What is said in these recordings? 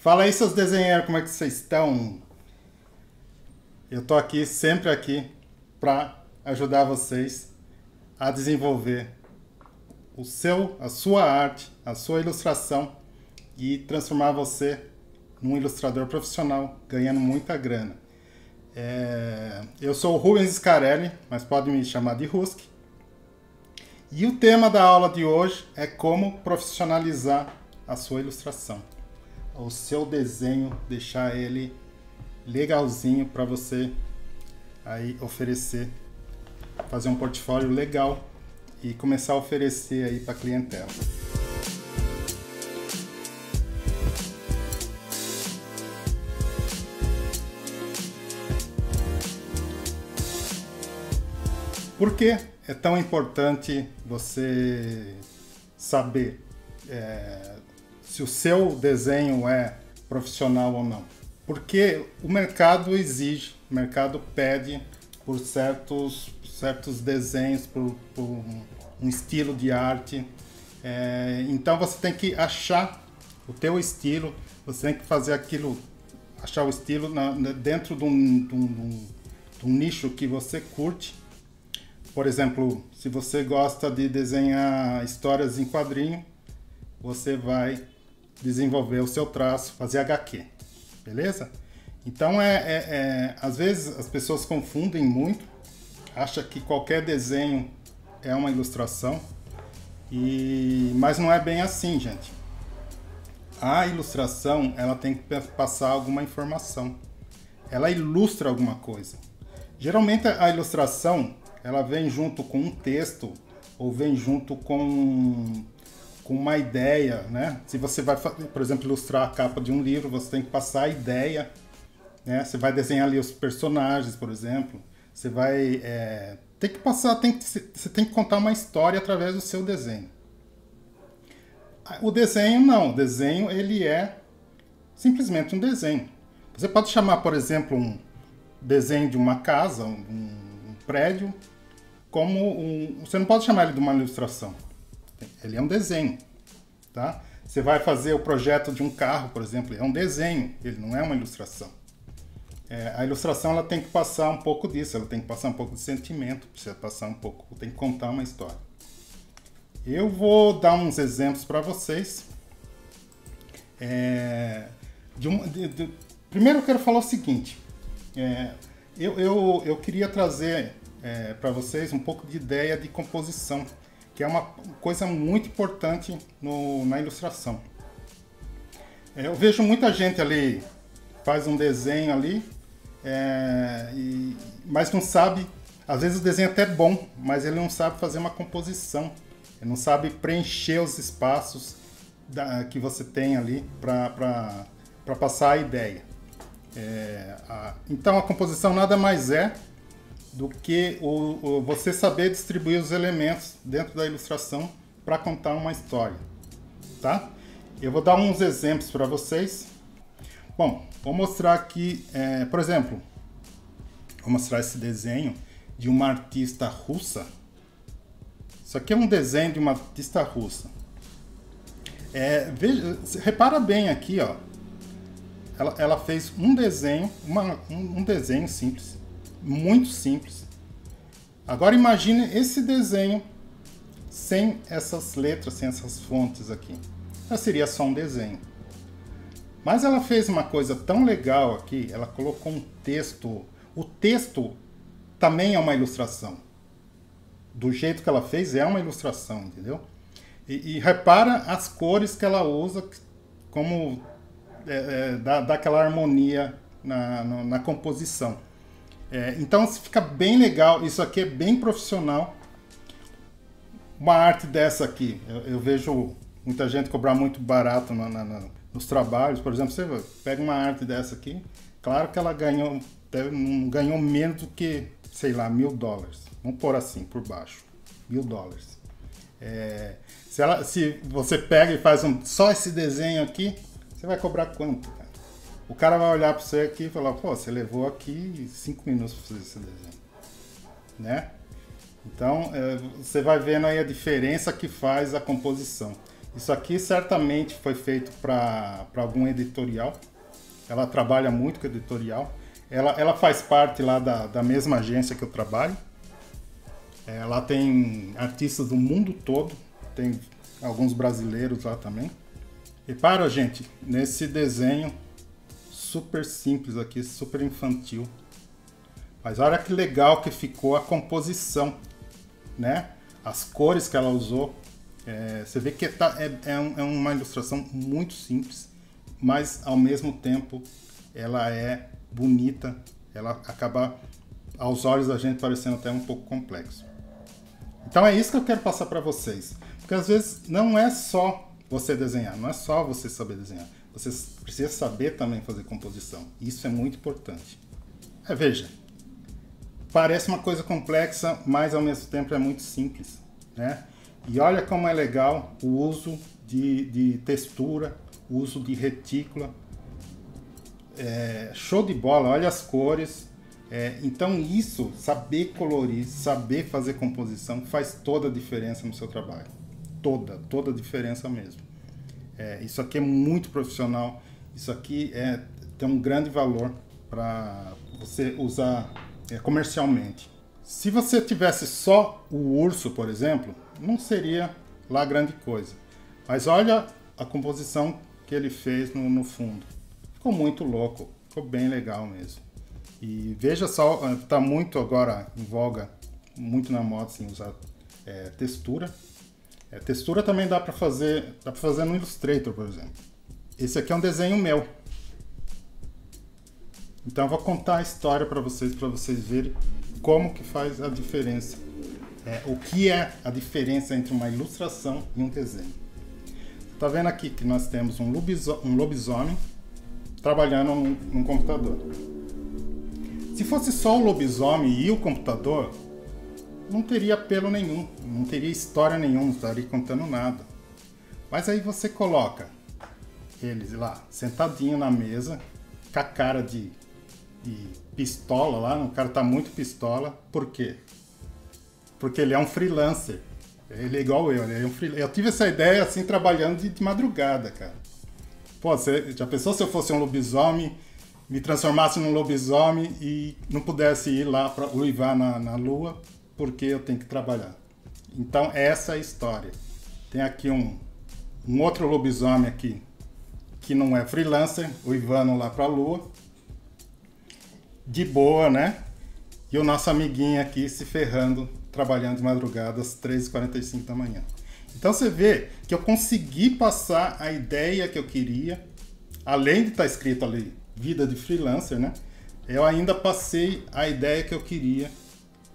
Fala aí, seus desenheiros, como é que vocês estão? Eu tô aqui, sempre aqui, para ajudar vocês a desenvolver a sua arte, a sua ilustração e transformar você num ilustrador profissional, ganhando muita grana. Eu sou o Rubens Scarelli, mas pode me chamar de Rusk. E o tema da aula de hoje é como profissionalizar a sua ilustração. O seu desenho, deixar ele legalzinho para você aí oferecer, fazer um portfólio legal e começar a oferecer aí para a clientela. Por que é tão importante você saber se o seu desenho é profissional ou não? Porque o mercado exige, o mercado pede por certos desenhos, por um estilo de arte. Então você tem que achar o teu estilo, você tem que fazer aquilo, achar o estilo dentro de um nicho que você curte. Por exemplo, se você gosta de desenhar histórias em quadrinho, você vai desenvolver o seu traço, fazer HQ, beleza? Então, às vezes as pessoas confundem muito, acham que qualquer desenho é uma ilustração, mas não é bem assim, gente. A ilustração, ela tem que passar alguma informação, ela ilustra alguma coisa. Geralmente a ilustração, ela vem junto com um texto ou vem junto com uma ideia, né? Se você vai, por exemplo, ilustrar a capa de um livro, você tem que passar a ideia, né? Você vai desenhar ali os personagens, por exemplo. Você vai tem que passar, você tem que contar uma história através do seu desenho. O desenho não, o desenho ele é simplesmente um desenho. Você pode chamar, por exemplo, um desenho de uma casa, um prédio, você não pode chamar ele de uma ilustração. Ele é um desenho, tá? Você vai fazer o projeto de um carro, por exemplo, é um desenho, ele não é uma ilustração. A ilustração ela tem que passar um pouco disso, ela tem que passar um pouco de sentimento, precisa passar um pouco, tem que contar uma história. Eu vou dar uns exemplos para vocês. Primeiro eu quero falar o seguinte, eu queria trazer para vocês um pouco de ideia de composição, que é uma coisa muito importante na ilustração. Eu vejo muita gente ali, faz um desenho ali, mas não sabe, às vezes o desenho é até bom, mas ele não sabe fazer uma composição, ele não sabe preencher os espaços que você tem ali para passar a ideia. Então a composição nada mais é do que você saber distribuir os elementos dentro da ilustração para contar uma história, tá? Eu vou dar uns exemplos para vocês. Bom, vou mostrar aqui, por exemplo, vou mostrar esse desenho de uma artista russa. Isso aqui é um desenho de uma artista russa. Repara bem aqui, ó. Ela fez um desenho, um desenho simples, muito simples. Agora imagine esse desenho sem essas letras, sem essas fontes aqui. Já seria só um desenho. Mas ela fez uma coisa tão legal aqui, ela colocou um texto. O texto também é uma ilustração. Do jeito que ela fez, é uma ilustração, entendeu? E repara as cores que ela usa, como dá aquela harmonia na composição. Então fica bem legal, isso aqui é bem profissional. Uma arte dessa aqui, eu vejo muita gente cobrar muito barato nos trabalhos. Por exemplo, você pega uma arte dessa aqui, claro que ela não ganhou menos do que, sei lá, $1000. Vamos pôr assim, por baixo, $1000. Se você pega e faz só esse desenho aqui, você vai cobrar quanto, cara? O cara vai olhar para você aqui e falar, pô, você levou aqui 5 minutos para fazer esse desenho, né? Então, você vai vendo aí a diferença que faz a composição. Isso aqui certamente foi feito para algum editorial. Ela trabalha muito com editorial. Ela faz parte lá da mesma agência que eu trabalho. Ela tem artistas do mundo todo. Tem alguns brasileiros lá também. Repara, gente, nesse desenho super simples aqui, super infantil. Mas olha que legal que ficou a composição, né? As cores que ela usou. Você vê que é uma ilustração muito simples, mas ao mesmo tempo ela é bonita. Ela acaba, aos olhos da gente, parecendo até um pouco complexo. Então é isso que eu quero passar para vocês. Porque às vezes não é só você desenhar, não é só você saber desenhar. Você precisa saber também fazer composição. Isso é muito importante. Veja, parece uma coisa complexa, mas ao mesmo tempo é muito simples, né? E olha como é legal o uso de textura, o uso de retícula. Show de bola, olha as cores. Então isso, saber colorir, saber fazer composição, faz toda a diferença no seu trabalho. Toda a diferença mesmo. Isso aqui é muito profissional, isso aqui tem um grande valor para você usar comercialmente. Se você tivesse só o urso, por exemplo, não seria lá grande coisa. Mas olha a composição que ele fez no fundo. Ficou muito louco, ficou bem legal mesmo. E veja só, está muito agora em voga, muito na moda assim, usar textura. Textura também dá para fazer no Illustrator, por exemplo. Esse aqui é um desenho meu. Então eu vou contar a história para vocês verem como que faz a diferença. O que é a diferença entre uma ilustração e um desenho. Tá vendo aqui que nós temos um lobisomem trabalhando num computador. Se fosse só o lobisomem e o computador, não teria apelo nenhum, não teria história nenhuma, não estaria contando nada. Mas aí você coloca eles lá, sentadinho na mesa, com a cara de pistola lá, o cara tá muito pistola. Por quê? Porque ele é um freelancer. Ele é igual eu, ele é um freelancer. Eu tive essa ideia assim, trabalhando de madrugada, cara. Pô, você já pensou se eu fosse um lobisomem, me transformasse num lobisomem e não pudesse ir lá para uivar na lua, porque eu tenho que trabalhar? Então essa é a história. Tem aqui um outro lobisomem aqui, que não é freelancer, uivando lá para a lua, de boa, né? E o nosso amiguinho aqui se ferrando, trabalhando de madrugada às 3h45 da manhã. Então você vê que eu consegui passar a ideia que eu queria, além de estar escrito ali, vida de freelancer, né? Eu ainda passei a ideia que eu queria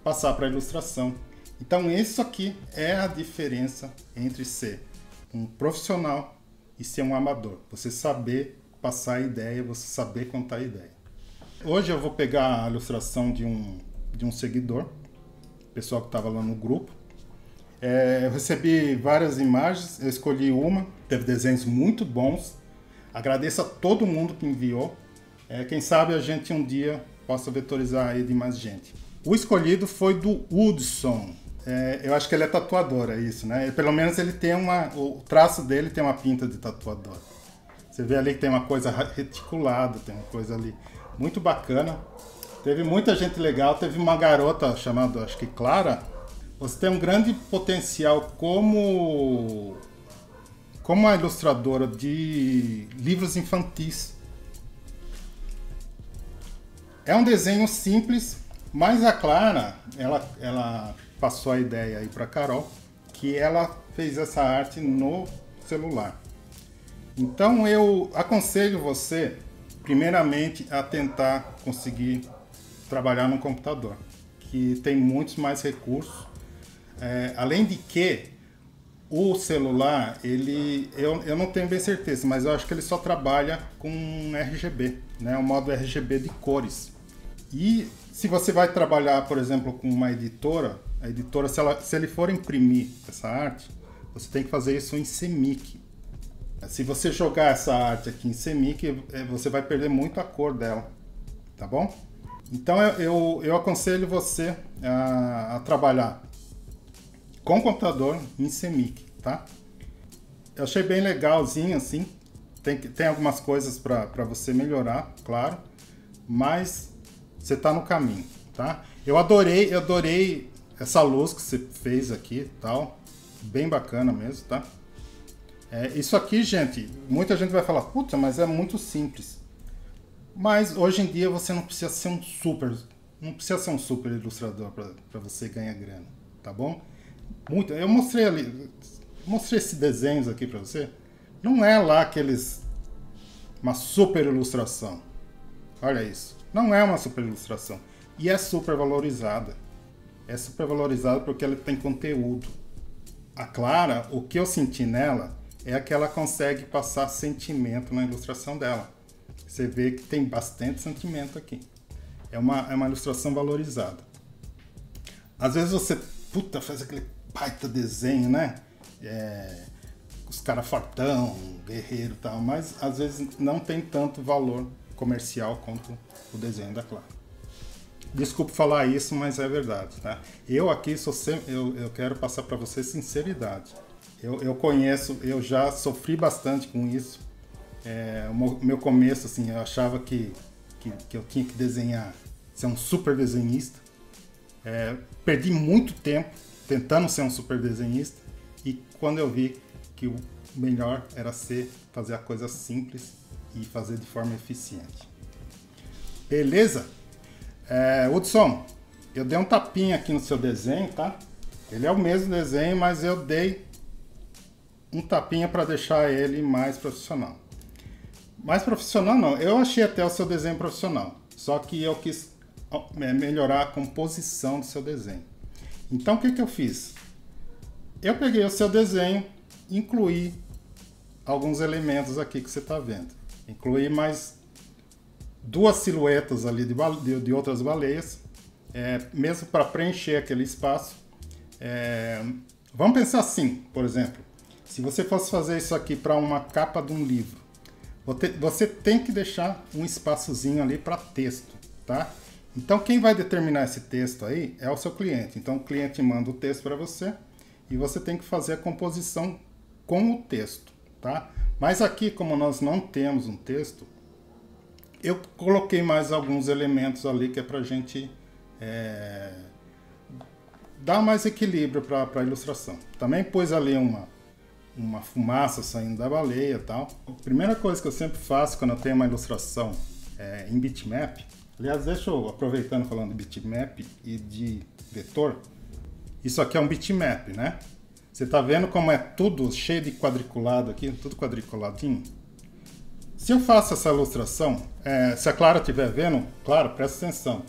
passar para a ilustração. Então isso aqui é a diferença entre ser um profissional e ser um amador. Você saber passar a ideia, você saber contar a ideia. Hoje eu vou pegar a ilustração de um seguidor, pessoal que estava lá no grupo. Eu recebi várias imagens, eu escolhi uma, teve desenhos muito bons. Agradeço a todo mundo que enviou. Quem sabe a gente um dia possa vetorizar aí de mais gente. O escolhido foi do Hudson. Eu acho que ele é tatuador, é isso, né? Pelo menos ele tem o traço dele tem uma pinta de tatuador. Você vê ali que tem uma coisa reticulada, tem uma coisa ali muito bacana. Teve muita gente legal, teve uma garota chamada, acho que Clara. Você tem um grande potencial como uma ilustradora de livros infantis. É um desenho simples, mas a Clara, ela passou a ideia aí para Carol, que ela fez essa arte no celular. Então eu aconselho você, primeiramente, a tentar conseguir trabalhar no computador, que tem muitos mais recursos. Além de que o celular, eu não tenho bem certeza, mas eu acho que ele só trabalha com RGB, né? O modo RGB de cores. E se você vai trabalhar, por exemplo, com uma editora, a editora, se ele for imprimir essa arte, você tem que fazer isso em CMYK. Se você jogar essa arte aqui em CMYK, você vai perder muito a cor dela, tá bom? Então eu aconselho você a trabalhar com computador em CMYK, tá? eu achei bem legalzinho, assim. Tem algumas coisas para você melhorar, claro, mas você tá no caminho, tá? Eu adorei essa luz que você fez aqui, tal, bem bacana mesmo, tá? Isso aqui, gente, muita gente vai falar, puta, mas é muito simples. Mas hoje em dia você não precisa ser um super ilustrador para você ganhar grana, tá bom? Eu mostrei esses desenhos aqui para você. Não é lá uma super ilustração. Olha isso. Não é uma super ilustração. E é super valorizada. É super valorizada porque ela tem conteúdo. A Clara, o que eu senti nela é que ela consegue passar sentimento na ilustração dela. Você vê que tem bastante sentimento aqui. É uma ilustração valorizada. Às vezes você, faz aquele baita desenho, né? Os caras fortão, guerreiro e tal, mas às vezes não tem tanto valor comercial quanto o desenho da Clara. Desculpe falar isso, mas é verdade, tá? Eu aqui eu quero passar para você sinceridade. Eu conheço, eu já sofri bastante com isso. O meu começo, assim, eu achava que eu tinha que desenhar, ser um super desenhista. Perdi muito tempo tentando ser um super desenhista e quando eu vi que o melhor era fazer a coisa simples e fazer de forma eficiente. Beleza? Hudson, eu dei um tapinha aqui no seu desenho, tá? Ele é o mesmo desenho, mas eu dei um tapinha para deixar ele mais profissional. Mais profissional não, eu achei até o seu desenho profissional, só que eu quis melhorar a composição do seu desenho. Então o que eu fiz? Eu peguei o seu desenho, incluí alguns elementos aqui que você está vendo. Incluí mais duas silhuetas ali de outras baleias, mesmo para preencher aquele espaço. Vamos pensar assim, por exemplo, se você fosse fazer isso aqui para uma capa de um livro, você tem que deixar um espaçozinho ali para texto, tá? Então quem vai determinar esse texto aí é o seu cliente. Então o cliente manda o texto para você e você tem que fazer a composição com o texto, tá? Mas aqui, como nós não temos um texto, eu coloquei mais alguns elementos ali que é pra gente dar mais equilíbrio para a ilustração. Também pus ali uma fumaça saindo da baleia e tal. A primeira coisa que eu sempre faço quando eu tenho uma ilustração em bitmap, aliás, deixa eu, aproveitando falando de bitmap e de vetor, isso aqui é um bitmap, né? Você tá vendo como é tudo cheio de quadriculado aqui, tudo quadriculadinho? Se eu faço essa ilustração, se a Clara estiver vendo, claro, presta atenção.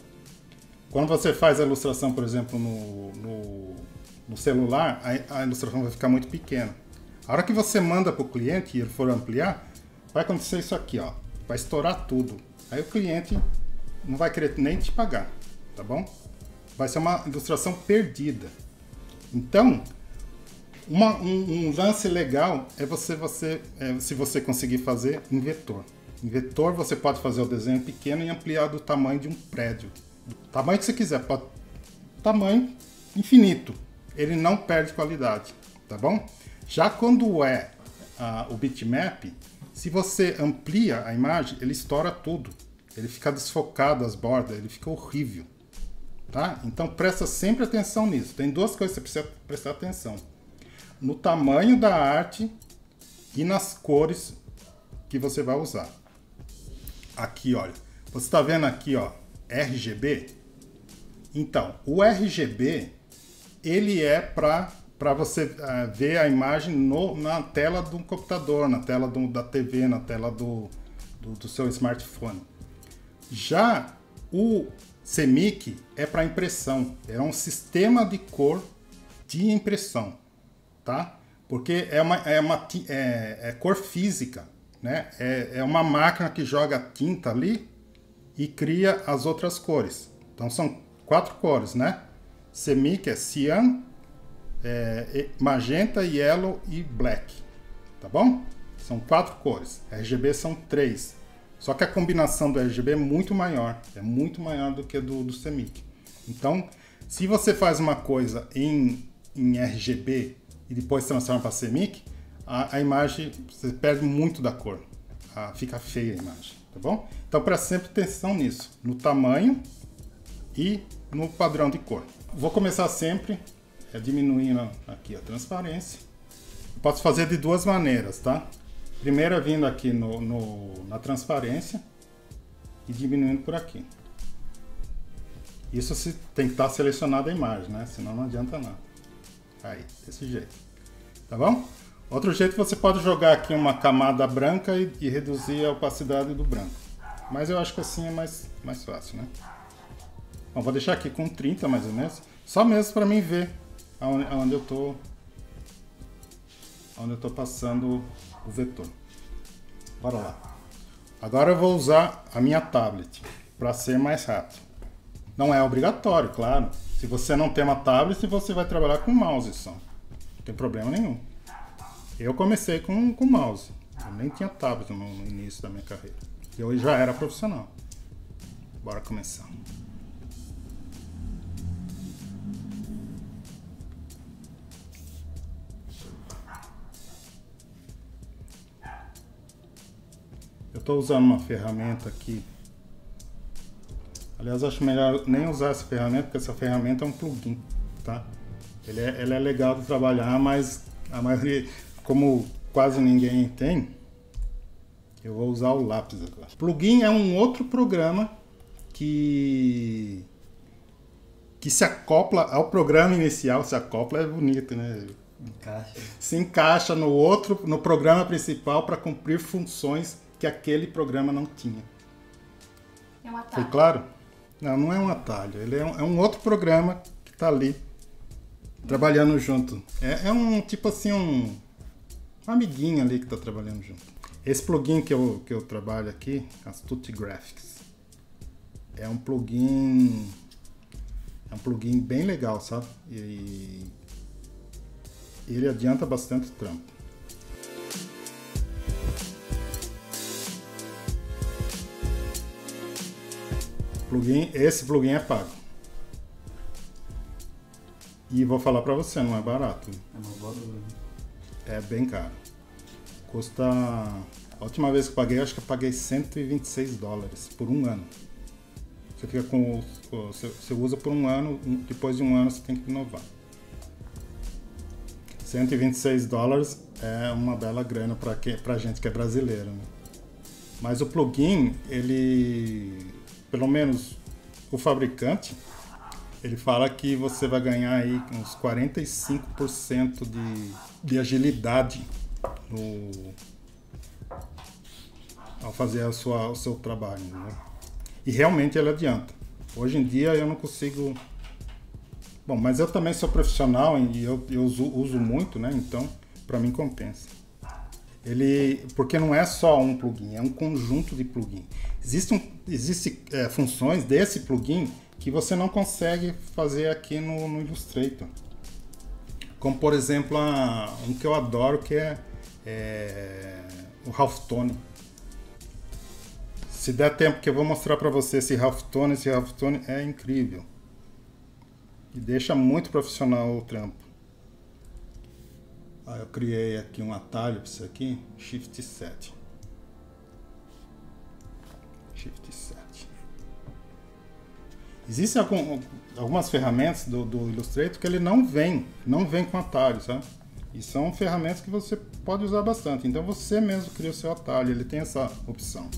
Quando você faz a ilustração, por exemplo, no celular, a ilustração vai ficar muito pequena. A hora que você manda para o cliente e ele for ampliar, vai acontecer isso aqui, ó. Vai estourar tudo. Aí o cliente não vai querer nem te pagar, tá bom? Vai ser uma ilustração perdida. Então, um lance legal é se você conseguir fazer em vetor. Em vetor você pode fazer o desenho pequeno e ampliar do tamanho de um prédio. Do tamanho que você quiser, tamanho infinito. Ele não perde qualidade, tá bom? Já quando o bitmap, se você amplia a imagem, ele estoura tudo. Ele fica desfocado as bordas, ele fica horrível. Tá? Então presta sempre atenção nisso. Tem duas coisas que você precisa prestar atenção. No tamanho da arte e nas cores que você vai usar. Aqui, olha. Você está vendo aqui, ó, RGB? Então, o RGB, ele é para você ver a imagem na tela do computador, na tela da TV, na tela do seu smartphone. Já o CMYK é para impressão, é um sistema de cor de impressão, tá? Porque é cor física, né? É uma máquina que joga tinta ali e cria as outras cores. Então são 4 cores, né? CMYK é cyan, magenta, yellow e black, tá bom? São 4 cores, RGB são 3. Só que a combinação do RGB é muito maior do que do CMYK. Então, se você faz uma coisa em RGB e depois transforma para CMYK, a imagem, você perde muito da cor. Fica feia a imagem, tá bom? Então preste sempre atenção nisso, no tamanho e no padrão de cor. Vou começar sempre diminuindo aqui a transparência. Eu posso fazer de duas maneiras, tá? Primeiro é vindo aqui na transparência e diminuindo por aqui. Isso tem que estar selecionada a imagem, né? Senão não adianta nada. Aí, desse jeito. Tá bom? Outro jeito, você pode jogar aqui uma camada branca e reduzir a opacidade do branco. Mas eu acho que assim é mais fácil, né? Bom, vou deixar aqui com 30 mais ou menos. Só mesmo para mim ver aonde eu tô passando o vetor. Bora lá. Agora eu vou usar a minha tablet para ser mais rápido. Não é obrigatório, claro. Se você não tem uma tablet, você vai trabalhar com mouse só. Não tem problema nenhum. Eu comecei com mouse. Eu nem tinha tablet no início da minha carreira. Eu já era profissional. Bora começar. Eu estou usando uma ferramenta aqui. Aliás, acho melhor nem usar essa ferramenta, porque essa ferramenta é um plugin, tá? Ela é legal de trabalhar, mas a maioria, como quase ninguém tem, eu vou usar o lápis agora. Plugin é um outro programa que se acopla ao programa inicial. Se acopla é bonito, né? Se encaixa no programa principal para cumprir funções que aquele programa não tinha. É um atalho. Foi claro? Não é um atalho. Ele é um outro programa que está ali trabalhando junto. É um tipo assim, um amiguinho ali que está trabalhando junto. Esse plugin que eu trabalho aqui, Astute Graphics, é um plugin bem legal, sabe? E ele adianta bastante o trampo. Esse plugin é pago. E vou falar pra você, não é barato. É bem caro. Custa... A última vez que eu paguei, acho que eu paguei $126 por um ano. Você fica com... Você usa por um ano, depois de um ano você tem que renovar. $126 é uma bela grana pra gente que é brasileiro, né? Mas o plugin, ele... Pelo menos o fabricante, ele fala que você vai ganhar aí uns 45% de agilidade ao fazer o seu trabalho, né? E realmente ele adianta. Hoje em dia eu não consigo... Bom, mas eu também sou profissional e eu uso muito, né? Então, para mim compensa. Porque não é só um plugin, é um conjunto de plugins. Existem funções desse plugin que você não consegue fazer aqui no Illustrator. Como, por exemplo, um que eu adoro, que é o Halftone. Se der tempo que eu vou mostrar para você esse Halftone é incrível. E deixa muito profissional o trampo. Eu criei aqui um atalho para isso aqui, Shift 7. Shift 7. Existem algumas ferramentas do Illustrator que ele não vem com atalho, sabe? E são ferramentas que você pode usar bastante. Então você mesmo cria o seu atalho, ele tem essa opção.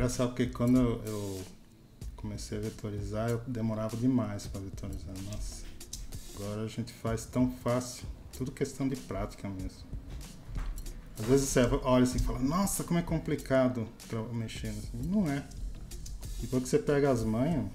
engraçado porque quando eu comecei a vetorizar, eu demorava demais para vetorizar. Nossa, agora a gente faz tão fácil. Tudo questão de prática mesmo. Às vezes você olha assim e fala, nossa, como é complicado para mexer assim. Não é. Depois que você pega as manhas...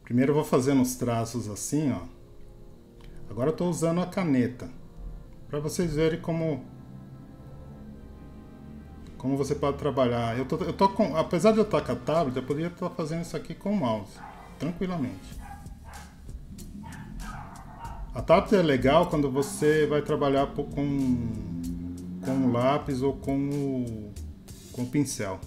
Primeiro eu vou fazendo os traços assim, ó. Agora eu estou usando a caneta, para vocês verem como você pode trabalhar. Eu tô com, apesar de eu estar com a tablet, eu poderia estar fazendo isso aqui com o mouse, tranquilamente. A tablet é legal quando você vai trabalhar com o lápis ou com o pincel.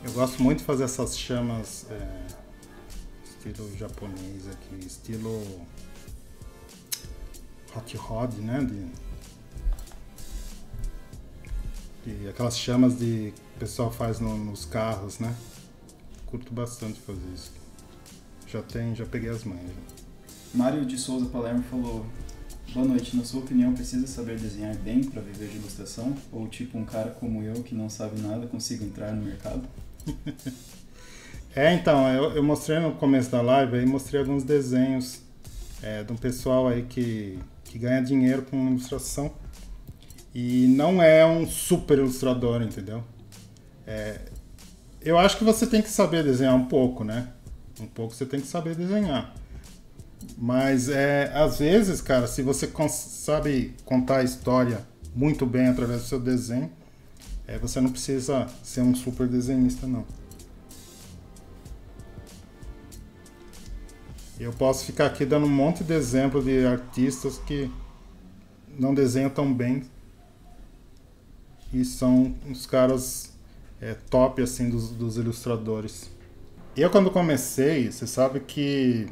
Eu gosto muito de fazer essas chamas estilo japonês aqui, estilo hot rod, né? De aquelas chamas que o pessoal faz nos carros, né? Curto bastante fazer isso. Já peguei as manhas. Mário de Souza Palermo falou: boa noite, na sua opinião precisa saber desenhar bem para viver de ilustração? Ou tipo um cara como eu que não sabe nada consiga entrar no mercado? Então, eu mostrei no começo da live, aí mostrei alguns desenhos de um pessoal aí que ganha dinheiro com ilustração e não é um super ilustrador, entendeu? Eu acho que você tem que saber desenhar um pouco, né? Um pouco você tem que saber desenhar. Mas às vezes, cara, se você sabe contar a história muito bem através do seu desenho, você não precisa ser um super desenhista, não. Eu posso ficar aqui dando um monte de exemplo de artistas que não desenham tão bem e são uns caras top assim dos ilustradores. Eu quando comecei, você sabe que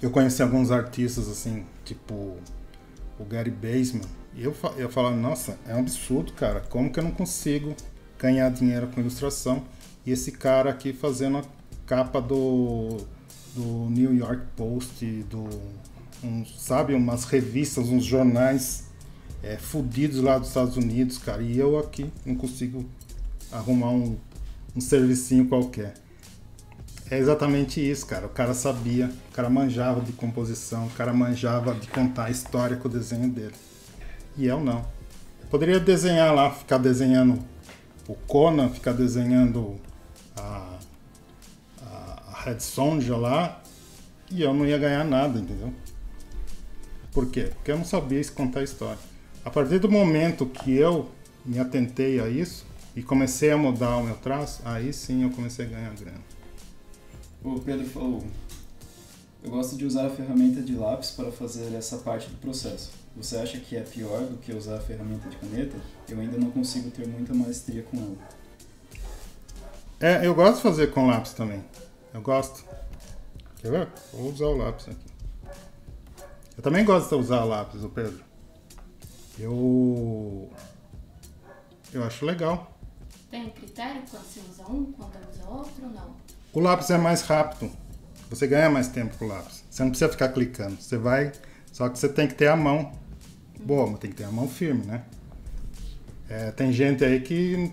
eu conheci alguns artistas assim, tipo o Gary Baseman, e eu falava, nossa, é um absurdo, cara, como que eu não consigo ganhar dinheiro com ilustração? E esse cara aqui fazendo a capa do New York Post, sabe, umas revistas, uns jornais fudidos lá dos Estados Unidos, cara, e eu aqui não consigo arrumar um servicinho qualquer. É exatamente isso, cara. O cara sabia, o cara manjava de composição, o cara manjava de contar a história com o desenho dele. E eu não. Eu poderia desenhar lá, ficar desenhando o Conan, ficar desenhando a Red Sonja lá, e eu não ia ganhar nada, entendeu? Por quê? Porque eu não sabia contar a história. A partir do momento que eu me atentei a isso e comecei a mudar o meu traço, aí sim eu comecei a ganhar grana. O Pedro falou: eu gosto de usar a ferramenta de lápis para fazer essa parte do processo. Você acha que é pior do que usar a ferramenta de caneta? Eu ainda não consigo ter muita maestria com ela. Eu gosto de fazer com lápis também. Eu gosto. Quer ver? Vou usar o lápis aqui. Eu também gosto de usar o lápis, o Pedro. Eu acho legal. Tem critério quando você usa um, quando usa outro ou não? O lápis é mais rápido. Você ganha mais tempo com o lápis. Você não precisa ficar clicando. Você vai... Só que você tem que ter a mão boa, mas tem que ter a mão firme, né? Tem gente aí que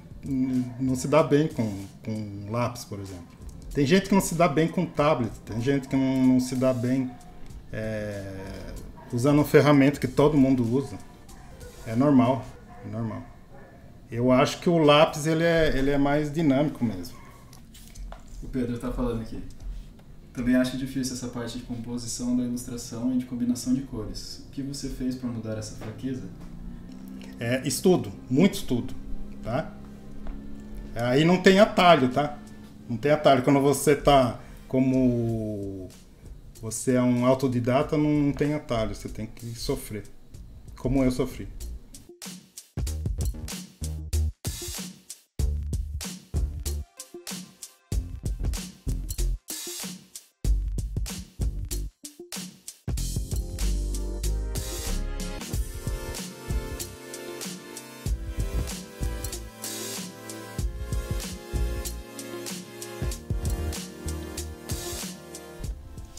não se dá bem com lápis, por exemplo. Tem gente que não se dá bem com tablet. Tem gente que não se dá bem usando uma ferramenta que todo mundo usa. É normal, é normal. Eu acho que o lápis ele é mais dinâmico mesmo. O Pedro está falando aqui: também acho difícil essa parte de composição da ilustração e de combinação de cores. O que você fez para mudar essa fraqueza? Estudo, muito estudo, tá? Aí não tem atalho, tá? Não tem atalho. Quando você tá como... Você é um autodidata, não tem atalho. Você tem que sofrer. Como eu sofri.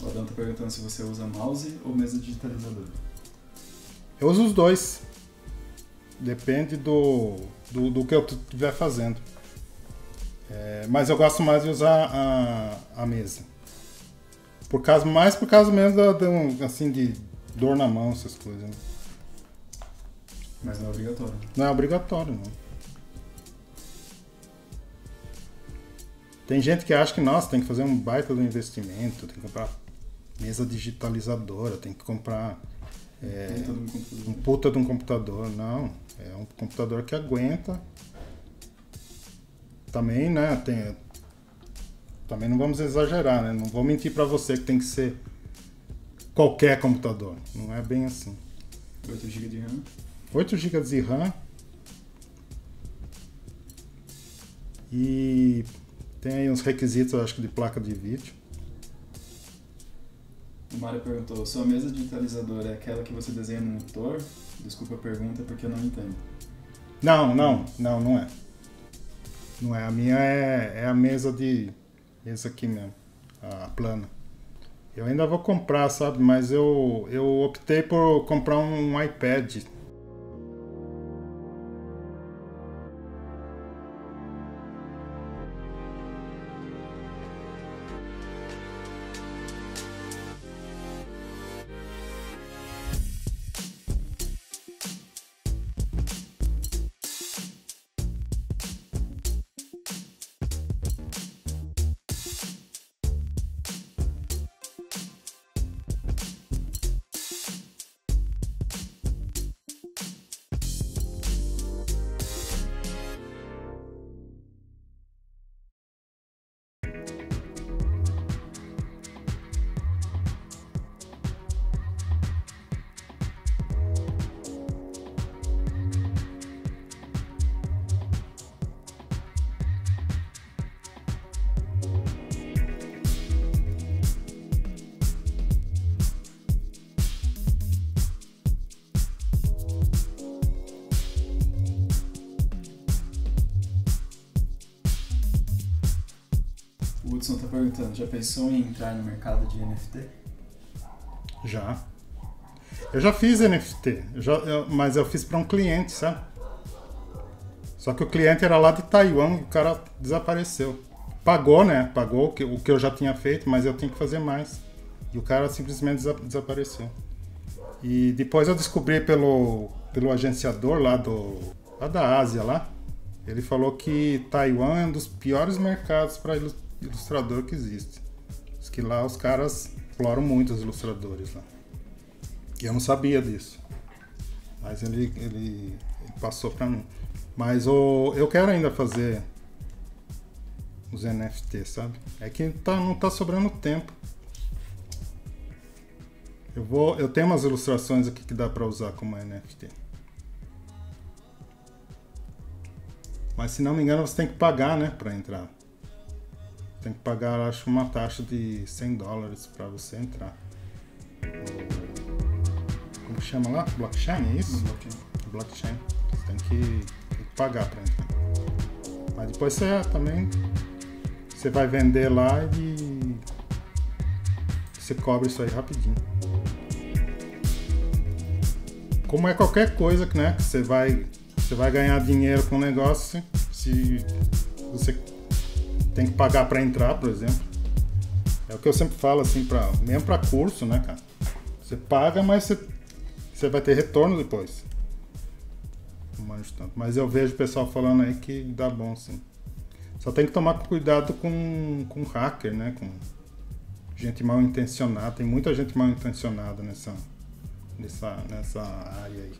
O Adão tá perguntando se você usa mouse ou mesa digitalizadora. Eu uso os dois. Depende do que eu estiver fazendo. Mas eu gosto mais de usar a mesa. Mais por causa mesmo assim, de dor na mão, essas coisas. Né? Mas não é obrigatório. Não é obrigatório, não. Tem gente que acha que, nossa, tem que fazer um baita do investimento, tem que comprar mesa digitalizadora, tem que comprar um puta de um computador. Não, é um computador que aguenta. Também, né, também não vamos exagerar, né? Não vou mentir pra você que tem que ser qualquer computador. Não é bem assim. 8 GB de RAM. 8 GB de RAM. E tem aí uns requisitos, eu acho que de placa de vídeo. O Mário perguntou, sua mesa digitalizadora é aquela que você desenha no monitor? Desculpa a pergunta porque eu não entendo. Não é. Não é. A minha é a mesa essa aqui mesmo, a plana. Eu ainda vou comprar, sabe? Mas eu optei por comprar um iPad. O Hudson tá perguntando, já pensou em entrar no mercado de NFT? Já. Eu já fiz NFT, mas eu fiz para um cliente, sabe? Só que o cliente era lá de Taiwan e o cara desapareceu. Pagou, né? Pagou o que eu já tinha feito, mas eu tinha que fazer mais. E o cara simplesmente desapareceu. E depois eu descobri pelo agenciador lá da Ásia lá. Ele falou que Taiwan é um dos piores mercados para ilustrador que existe. Diz que lá os caras exploram muito os ilustradores lá. E eu não sabia disso. Mas ele passou para mim. Mas eu quero ainda fazer os NFT, sabe? É que não tá sobrando tempo. Eu tenho umas ilustrações aqui que dá para usar como NFT. Mas se não me engano você tem que pagar, né, para entrar. Tem que pagar, acho, uma taxa de $100 para você entrar. Como chama lá? Blockchain, é isso? Blockchain. Você tem que pagar para entrar. Mas depois você vai vender lá e você cobra isso aí rapidinho. Como é qualquer coisa, né, que você vai ganhar dinheiro com o negócio, se você tem que pagar para entrar, por exemplo. É o que eu sempre falo, assim, mesmo para curso, né, cara? Você paga, mas você vai ter retorno depois. Mas eu vejo o pessoal falando aí que dá bom, sim. Só tem que tomar cuidado com hacker, né? Com gente mal intencionada. Tem muita gente mal intencionada nessa área aí.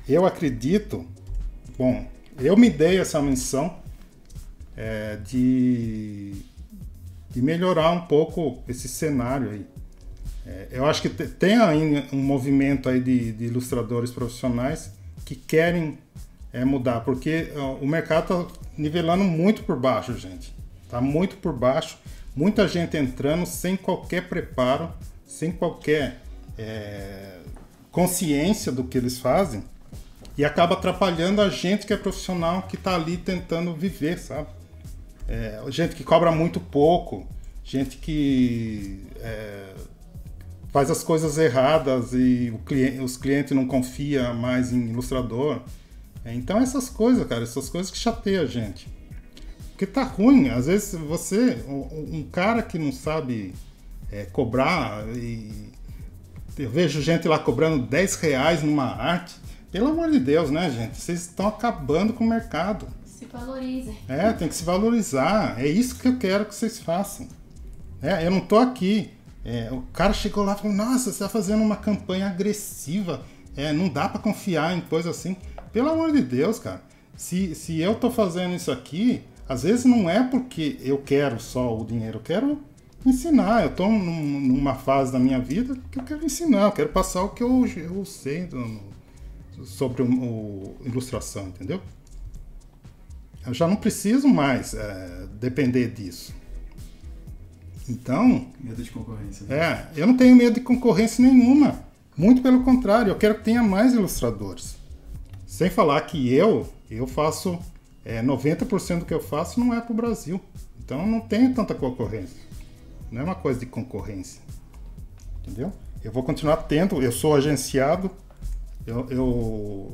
eu acredito, bom, eu me dei essa missão de melhorar um pouco esse cenário aí. Eu acho que tem ainda um movimento aí de ilustradores profissionais que querem mudar, porque o mercado está nivelando muito por baixo, gente. Está muito por baixo, muita gente entrando sem qualquer preparo, sem qualquer consciência do que eles fazem, e acaba atrapalhando a gente que é profissional, que está ali tentando viver, sabe? Gente que cobra muito pouco, gente que faz as coisas erradas e os clientes não confiam mais em ilustrador. Então essas coisas, cara, essas coisas que chateiam a gente. Porque tá ruim, às vezes um cara que não sabe cobrar, e eu vejo gente lá cobrando R$10 numa arte, pelo amor de Deus, né, gente? Vocês estão acabando com o mercado. Se valorizem. Tem que se valorizar, é isso que eu quero que vocês façam. Eu não tô aqui. O cara chegou lá e falou, nossa, você está fazendo uma campanha agressiva, não dá para confiar em coisa assim. Pelo amor de Deus, cara, se eu tô fazendo isso aqui, às vezes não é porque eu quero só o dinheiro, eu quero ensinar. Eu tô numa fase da minha vida que eu quero ensinar, eu quero passar o que eu sei sobre ilustração, entendeu? Eu já não preciso mais depender disso. Então... Medo de concorrência. Né? Eu não tenho medo de concorrência nenhuma. Muito pelo contrário, eu quero que tenha mais ilustradores. Sem falar que eu faço... 90% do que eu faço não é para o Brasil. Então eu não tenho tanta concorrência. Não é uma coisa de concorrência. Entendeu? Eu vou continuar tendo, eu sou agenciado.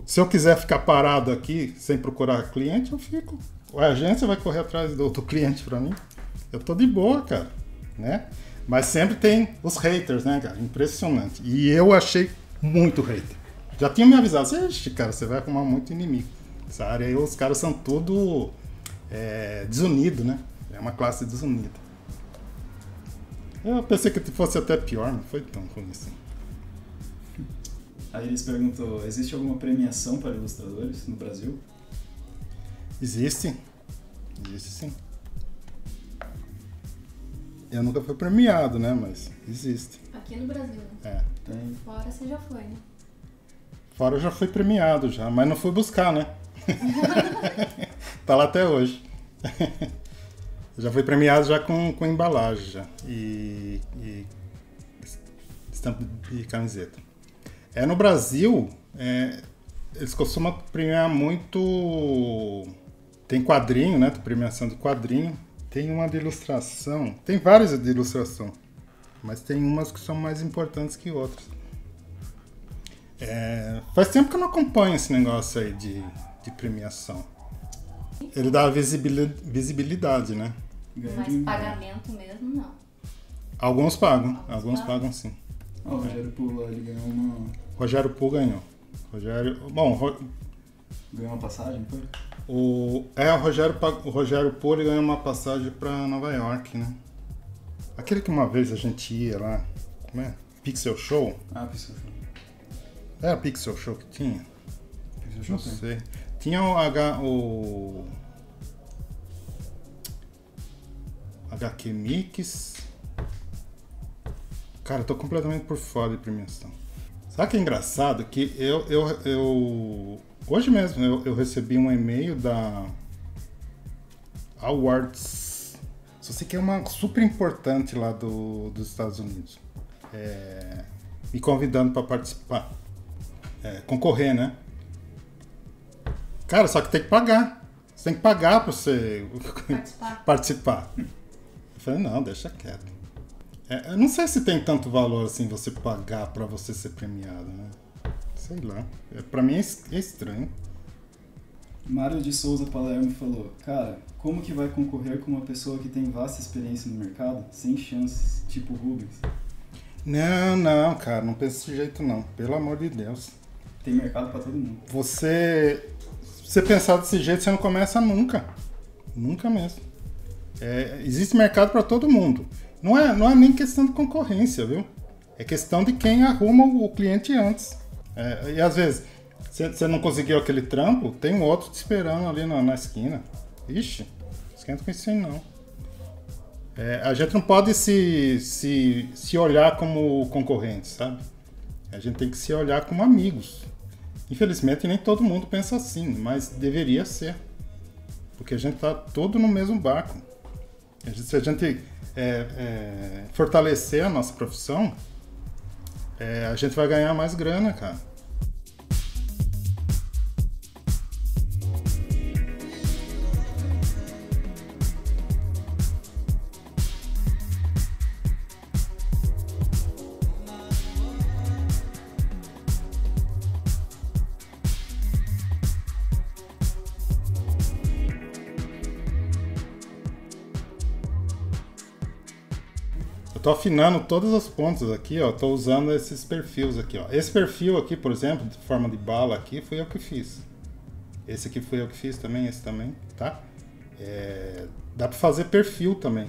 Se eu quiser ficar parado aqui sem procurar cliente, eu fico. A agência vai correr atrás do cliente para mim. Eu tô de boa, cara. Né? Mas sempre tem os haters, né, cara? Impressionante. E eu achei muito hater. Já tinha me avisado, ixi, cara, você vai arrumar muito inimigo. Essa área aí, os caras são tudo desunidos, né? É uma classe desunida. Eu pensei que fosse até pior, não foi tão ruim assim. Aí eles perguntou, existe alguma premiação para ilustradores no Brasil? Existe sim. Eu nunca fui premiado, né? Mas existe. Aqui no Brasil, né? Tem. Fora você já foi, né? Fora eu já fui premiado já, mas não fui buscar, né? Tá lá até hoje. Já fui premiado já com embalagem já. E estampa de camiseta. No Brasil, eles costumam premiar muito... Tem quadrinho, né? Premiação de quadrinho. Tem uma de ilustração. Tem várias de ilustração. Mas tem umas que são mais importantes que outras. Faz tempo que eu não acompanho esse negócio aí de premiação. Ele dá visibilidade, né? Mas pagamento mesmo, não. Alguns pagam sim. O Rogério Pula, ele ganhou uma... Rogério Pula ganhou. Ganhou uma passagem, foi? O Rogério Pula ganhou uma passagem pra Nova York, né? Aquele que uma vez a gente ia lá, como é? Pixel Show? Pixel Show. Era Pixel Show que tinha? Pixel Show Não sei. Tinha o HQ Mix. Cara, eu tô completamente por fora de premiação. Sabe o que é engraçado? Que eu hoje mesmo eu recebi um e-mail da Awards. Só sei que é uma super importante lá dos Estados Unidos. Me convidando para participar. Concorrer, né? Cara, só que tem que pagar. Você tem que pagar para você participar. Eu falei, não, deixa quieto. Eu não sei se tem tanto valor assim você pagar para você ser premiado, né? Sei lá. Para mim é estranho. Mário de Souza Palermo falou, cara, como que vai concorrer com uma pessoa que tem vasta experiência no mercado, sem chances, tipo Rubens? Não, cara, não pensa desse jeito não. Pelo amor de Deus. Tem mercado para todo mundo. Se você pensar desse jeito, você não começa nunca. Nunca mesmo. Existe mercado para todo mundo. Não é nem questão de concorrência, viu? É questão de quem arruma o cliente antes. E às vezes, Você não conseguiu aquele trampo? Tem um outro te esperando ali na esquina. Ixi, esquenta com isso aí não. A gente não pode se olhar como concorrentes, sabe? A gente tem que se olhar como amigos. Infelizmente nem todo mundo pensa assim, mas deveria ser. Porque a gente tá todo no mesmo barco. Se a gente fortalecer a nossa profissão, a gente vai ganhar mais grana, cara. Eu tô afinando todas as pontas aqui, ó. Tô usando esses perfis aqui, ó. Esse perfil aqui, por exemplo, de forma de bala aqui, foi eu que fiz. Esse aqui foi eu que fiz também, esse também, tá? Dá pra fazer perfil também.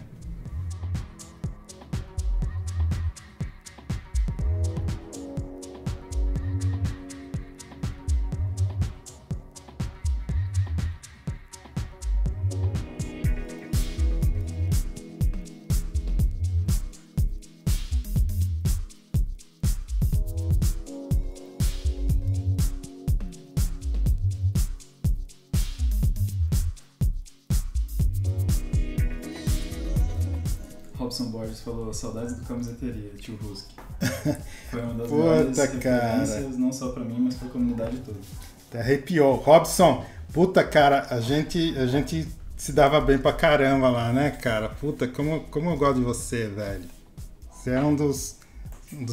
Robson Borges falou, saudades do camiseteria, tio Ruski. Foi uma das Puta, maiores cara. referências, não só pra mim, mas pra comunidade toda. Até arrepiou. Robson, puta, cara, a gente se dava bem pra caramba lá, né, cara? Puta, como eu gosto de você, velho. Você é um dos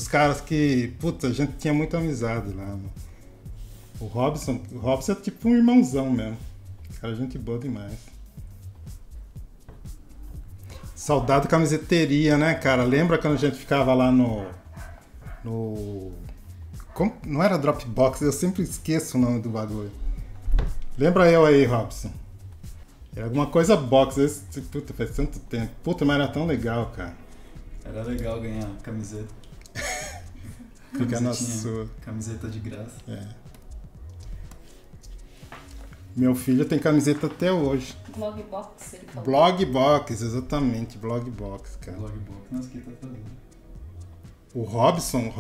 caras que, puta, a gente tinha muita amizade lá, mano. O Robson é tipo um irmãozão mesmo. Cara, gente boa demais. Saudade da camiseteria, né, cara? Lembra quando a gente ficava lá no não era Dropbox, eu sempre esqueço o nome do bagulho. Lembra eu aí, Robson? Era alguma coisa box, puta, faz tanto tempo. Puta, mas era tão legal, cara. Era legal ganhar camiseta. Fica na sua. Camiseta de graça. Meu filho tem camiseta até hoje. Blogbox, ele falou. Blogbox, exatamente, Blogbox, cara. Blogbox, nossa, que tá fazendo? O Robson,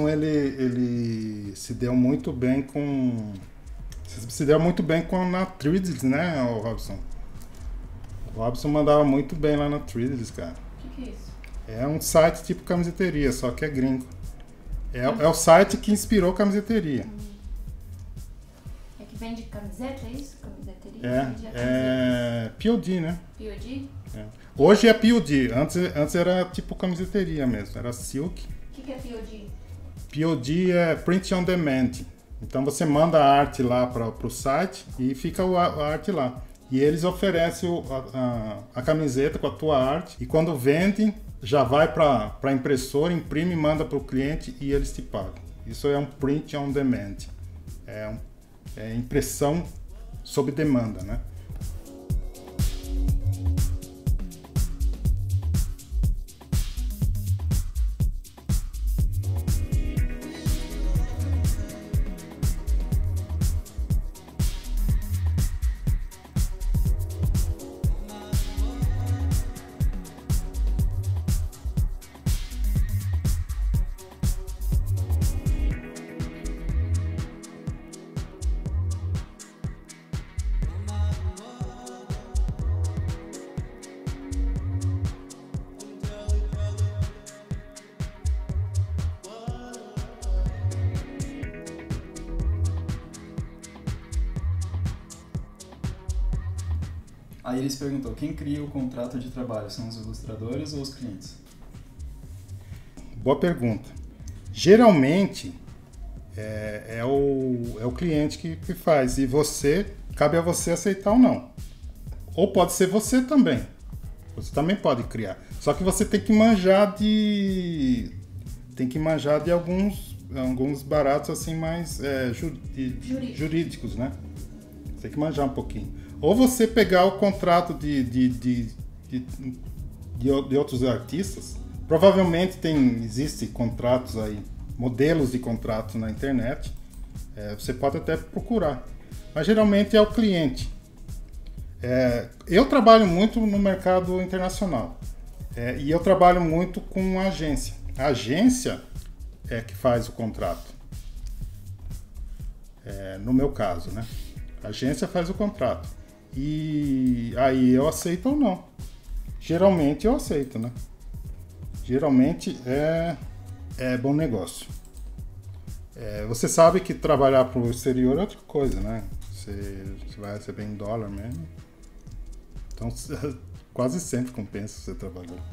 ele se deu muito bem com... Se deu muito bem com na Threads, né, o Robson? O Robson mandava muito bem lá na Threads, cara. O que é isso? É um site tipo camiseteria, só que é gringo. É o site que inspirou camiseteria. É que vende camiseta, é isso? Camiseteria? É POD, né? POD? Hoje é POD, antes era tipo camiseteria mesmo, era Silk. O que é POD? POD é Print on Demand. Então você manda a arte lá para o site e fica a arte lá. E eles oferecem a camiseta com a tua arte e quando vendem, já vai para a impressora, imprime, manda para o cliente e eles te pagam. Isso é um Print on Demand. É impressão sob demanda, né? Aí eles perguntou, quem cria o contrato de trabalho? São os ilustradores ou os clientes? Boa pergunta. Geralmente é o cliente que faz e cabe a você aceitar ou não. Ou pode ser você também. Você também pode criar. Só que você tem que manjar de alguns baratos assim mais jurídicos, né? Você tem que manjar um pouquinho. Ou você pegar o contrato de outros artistas. Provavelmente existem contratos aí, modelos de contratos na internet. Você pode até procurar, mas geralmente é o cliente. Eu trabalho muito no mercado internacional e eu trabalho muito com a agência. A agência é que faz o contrato. No meu caso, né? A agência faz o contrato. E aí eu aceito ou não. Geralmente eu aceito, né? Geralmente é bom negócio. Você sabe que trabalhar para o exterior é outra coisa, né? Você vai receber em dólar mesmo. Então quase sempre compensa você trabalhar.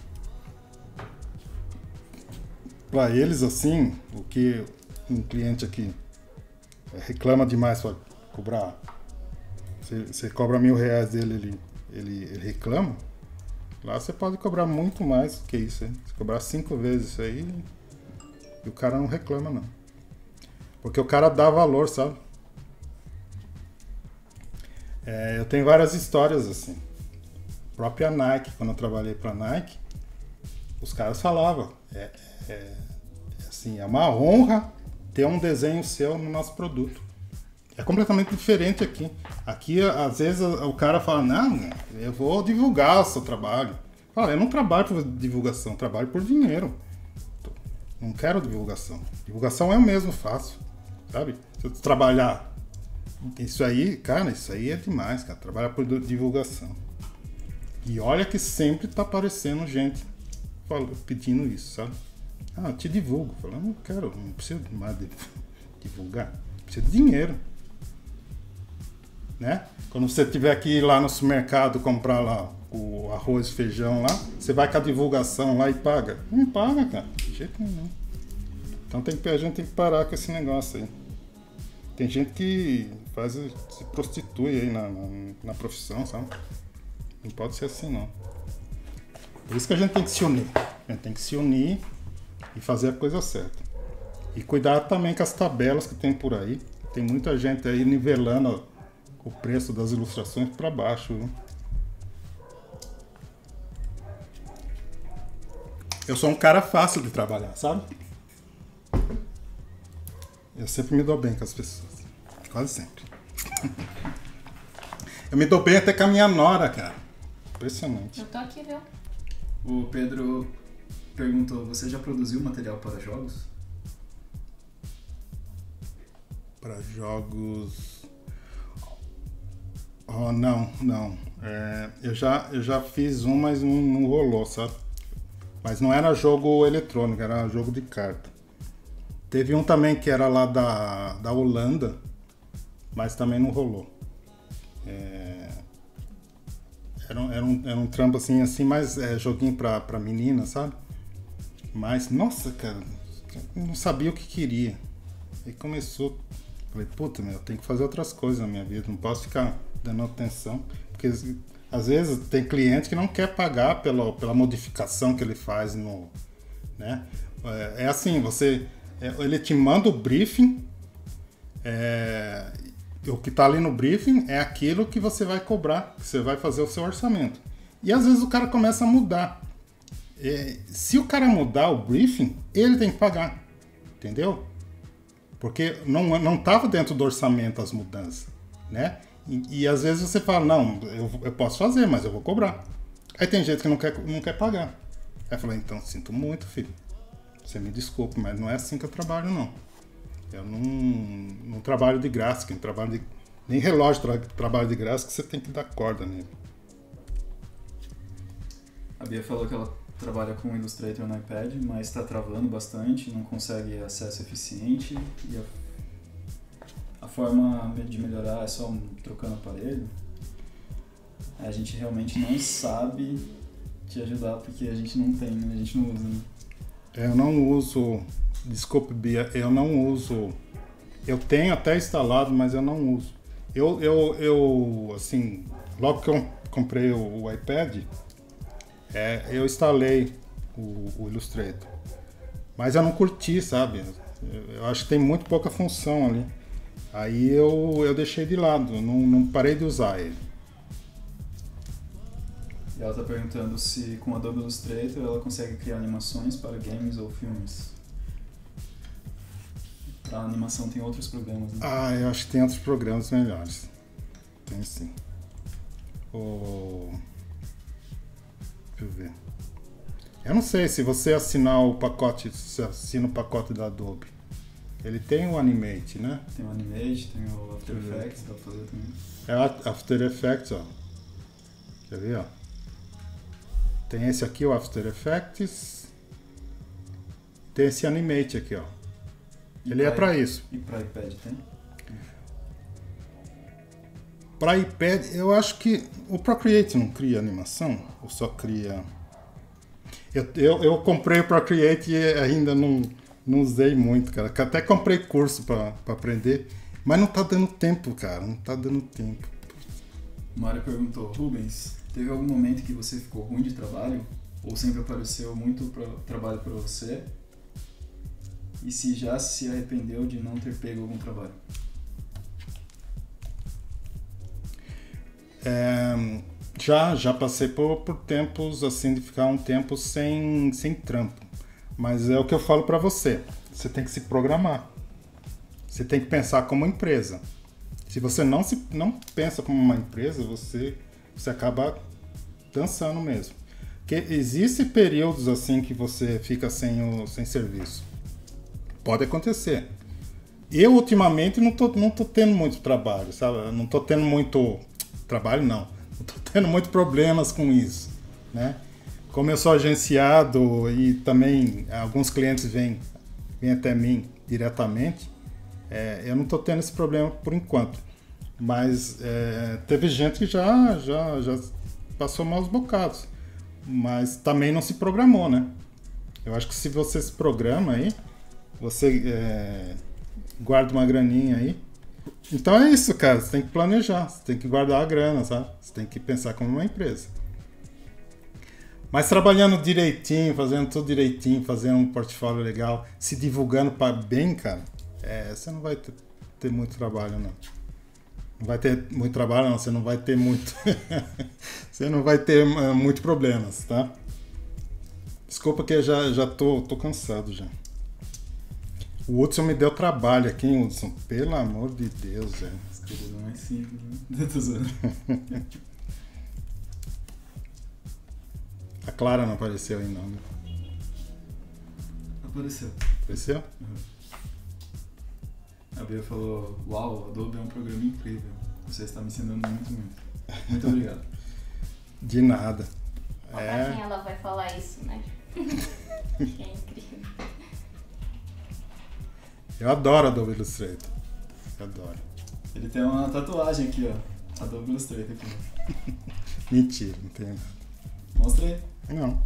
Para eles, assim, o que um cliente aqui reclama demais para cobrar, você cobra R$1.000 dele, ele reclama, lá você pode cobrar muito mais que isso, hein? Se cobrar 5 vezes isso aí, e o cara não reclama, não. Porque o cara dá valor, sabe? Eu tenho várias histórias assim. A própria Nike, quando eu trabalhei para Nike, os caras falavam, assim, é uma honra ter um desenho seu no nosso produto. É completamente diferente aqui. Aqui, às vezes, o cara fala, não, eu vou divulgar o seu trabalho. Fala, eu não trabalho por divulgação, eu trabalho por dinheiro. Não quero divulgação. Divulgação eu mesmo faço, sabe? Se eu trabalhar isso aí, cara, isso aí é demais, cara. Trabalhar por divulgação. E olha que sempre tá aparecendo gente pedindo isso, sabe? Eu te divulgo. Eu falo, não quero, não preciso mais divulgar. Preciso de dinheiro. Né? Quando você tiver que ir lá no supermercado comprar lá o arroz e feijão lá, você vai com a divulgação lá e paga. Não paga, cara. De jeito nenhum. Então a gente tem que parar com esse negócio aí. Tem gente que se prostitui aí na profissão, sabe? Não pode ser assim, não. Por isso que a gente tem que se unir. A gente tem que se unir e fazer a coisa certa. E cuidar também com as tabelas que tem por aí. Tem muita gente aí nivelando o preço das ilustrações para baixo, viu? Eu sou um cara fácil de trabalhar, sabe? Eu sempre me dou bem com as pessoas. Quase sempre. Eu me dou bem até com a minha nora, cara. Impressionante. Eu tô aqui, viu? O Pedro perguntou, você já produziu material para jogos? Para jogos... Oh, não. Eu já fiz um, mas não rolou, sabe? Mas não era jogo eletrônico, era jogo de carta. Teve um também que era lá da Holanda, mas também não rolou. Era um trampo assim, mas joguinho pra menina, sabe? Mas, nossa, cara, eu não sabia o que queria. Aí começou, falei, puta, eu tenho que fazer outras coisas na minha vida, não posso ficar dando atenção, porque às vezes tem cliente que não quer pagar pela modificação que ele faz né? É assim, ele te manda o briefing, o que está ali no briefing é aquilo que você vai cobrar, que você vai fazer o seu orçamento. E às vezes o cara começa a mudar. Se o cara mudar o briefing, ele tem que pagar, entendeu? Porque não estava dentro do orçamento as mudanças, né? E às vezes você fala, não, eu posso fazer, mas eu vou cobrar. Aí tem gente que não quer pagar. Aí eu falei, então, sinto muito, filho. Você me desculpa, mas não é assim que eu trabalho, não. Eu não trabalho de graça. Nem relógio trabalho de graça, que você tem que dar corda nele. A Bia falou que ela trabalha com o Illustrator no iPad, mas está travando bastante, não consegue acesso eficiente. E a forma de melhorar é só trocando aparelho. A gente realmente não sabe te ajudar, porque a gente não tem, né? A gente não usa, né? Eu não uso, desculpe, Bia, eu não uso. Eu tenho até instalado, mas eu não uso. Eu assim, logo que eu comprei o iPad, eu instalei o Illustrator. Mas eu não curti, sabe? Eu acho que tem muito pouca função ali. Aí eu deixei de lado, não parei de usar ele. E ela está perguntando se com o Adobe Illustrator ela consegue criar animações para games ou filmes. Para animação tem outros programas, né? Ah, eu acho que tem outros programas melhores. Tem sim. Deixa eu ver. Eu não sei se você assinar o pacote, se assina o pacote da Adobe. Ele tem o Animate, né? Tem o Animate, tem o After Effects, dá pra fazer também. É After Effects, ó. Quer ver, ó? Tem esse aqui, o After Effects. Tem esse Animate aqui, ó. Ele é pra isso. E pra iPad tem? Pra iPad, eu acho que o Procreate não cria animação? Ou só cria... Eu comprei o Procreate e ainda não usei muito, cara. Até comprei curso pra aprender, mas não tá dando tempo, cara. Não tá dando tempo. O Mário perguntou, Rubens, teve algum momento que você ficou ruim de trabalho? Ou sempre apareceu muito trabalho pra você? E se já se arrependeu de não ter pego algum trabalho? Já passei por tempos assim de ficar um tempo sem trampo. Mas é o que eu falo pra você. Você tem que se programar. Você tem que pensar como empresa. Se você não pensa como uma empresa, você acaba dançando mesmo. Porque existem períodos assim que você fica sem serviço. Pode acontecer. Eu ultimamente não tô tendo muito trabalho, sabe? Eu não tô tendo muito trabalho, não. Não tô tendo muito problemas com isso, né? Como eu sou agenciado e também alguns clientes vêm até mim diretamente, eu não tô tendo esse problema por enquanto. Mas teve gente que já passou maus bocados. Mas também não se programou, né? Eu acho que se você se programa aí, você guarda uma graninha aí. Então é isso, cara. Você tem que planejar, você tem que guardar a grana, sabe? Você tem que pensar como uma empresa. Mas trabalhando direitinho, fazendo tudo direitinho, fazendo um portfólio legal, se divulgando para bem, cara, você não vai ter muito trabalho, não. Não vai ter muito trabalho, não. Você não vai ter muito... você não vai ter muito problemas, tá? Desculpa que eu já tô cansado já. O Hudson me deu trabalho aqui, hein, Hudson? Pelo amor de Deus, velho. As coisas não é simples, né? Tô zoando. A Clara não apareceu ainda, não, né? Apareceu. Apareceu? Uhum. A Bia falou, uau, Adobe é um programa incrível. Você está me ensinando muito, muito. Muito obrigado. De nada. Pra quem ela vai falar isso, né? Que é incrível. Eu adoro Adobe Illustrator. Eu adoro. Ele tem uma tatuagem aqui, ó. Adobe Illustrator aqui. Mentira, não tem nada. Mostra aí. Não.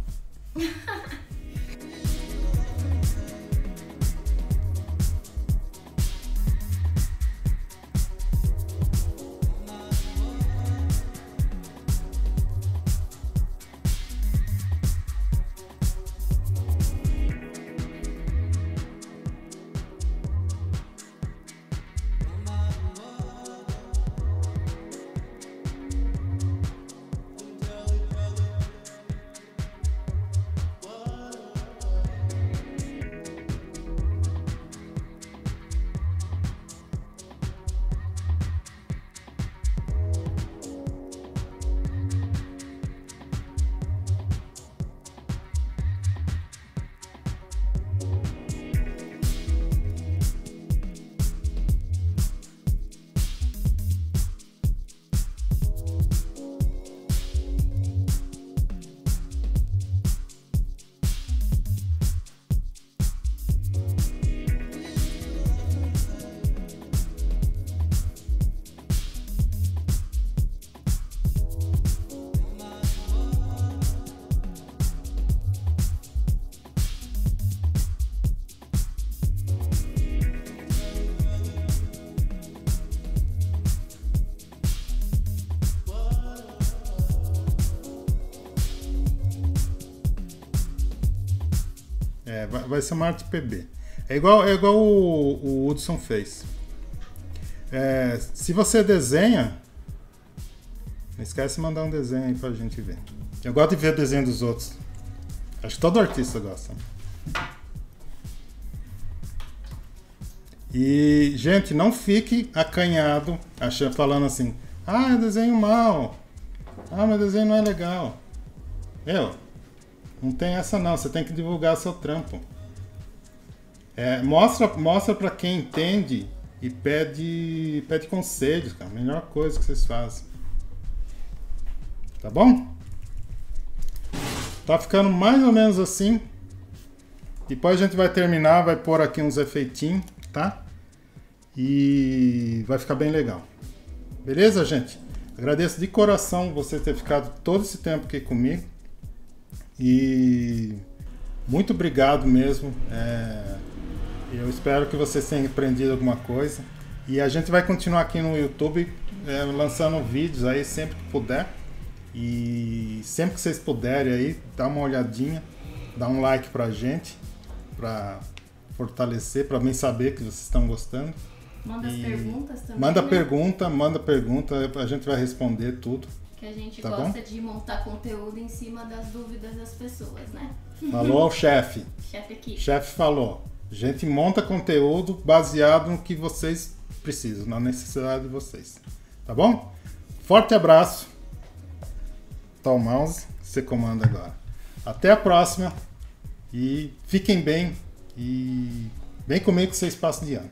Vai ser uma arte PB. É igual o Hudson fez. Se você desenha, não esquece de mandar um desenho aí pra gente ver. Eu gosto de ver o desenho dos outros. Acho que todo artista gosta. E, gente, não fique acanhado falando assim, ah, eu desenho mal, ah, meu desenho não é legal. Não tem essa não, você tem que divulgar seu trampo. Mostra para quem entende e pede conselhos, cara, a melhor coisa que vocês fazem. Tá bom? Tá ficando mais ou menos assim. Depois a gente vai terminar, vai pôr aqui uns efeitinhos, tá? E vai ficar bem legal. Beleza, gente? Agradeço de coração você ter ficado todo esse tempo aqui comigo. E muito obrigado mesmo. Eu espero que vocês tenham aprendido alguma coisa. E a gente vai continuar aqui no YouTube lançando vídeos aí sempre que puder. E sempre que vocês puderem aí, dá uma olhadinha, dá um like pra gente, pra fortalecer, pra mim saber que vocês estão gostando. Manda as perguntas também. Manda né? pergunta, a gente vai responder tudo. Que a gente tá gosta bom? de montar conteúdo em cima das dúvidas das pessoas, né? Falou ao chefe. Chefe aqui. Chefe falou. A gente monta conteúdo baseado no que vocês precisam, na necessidade de vocês. Tá bom? Forte abraço. Tá o mouse, você comanda agora. Até a próxima. E fiquem bem. E vem comigo que vocês passam de ano.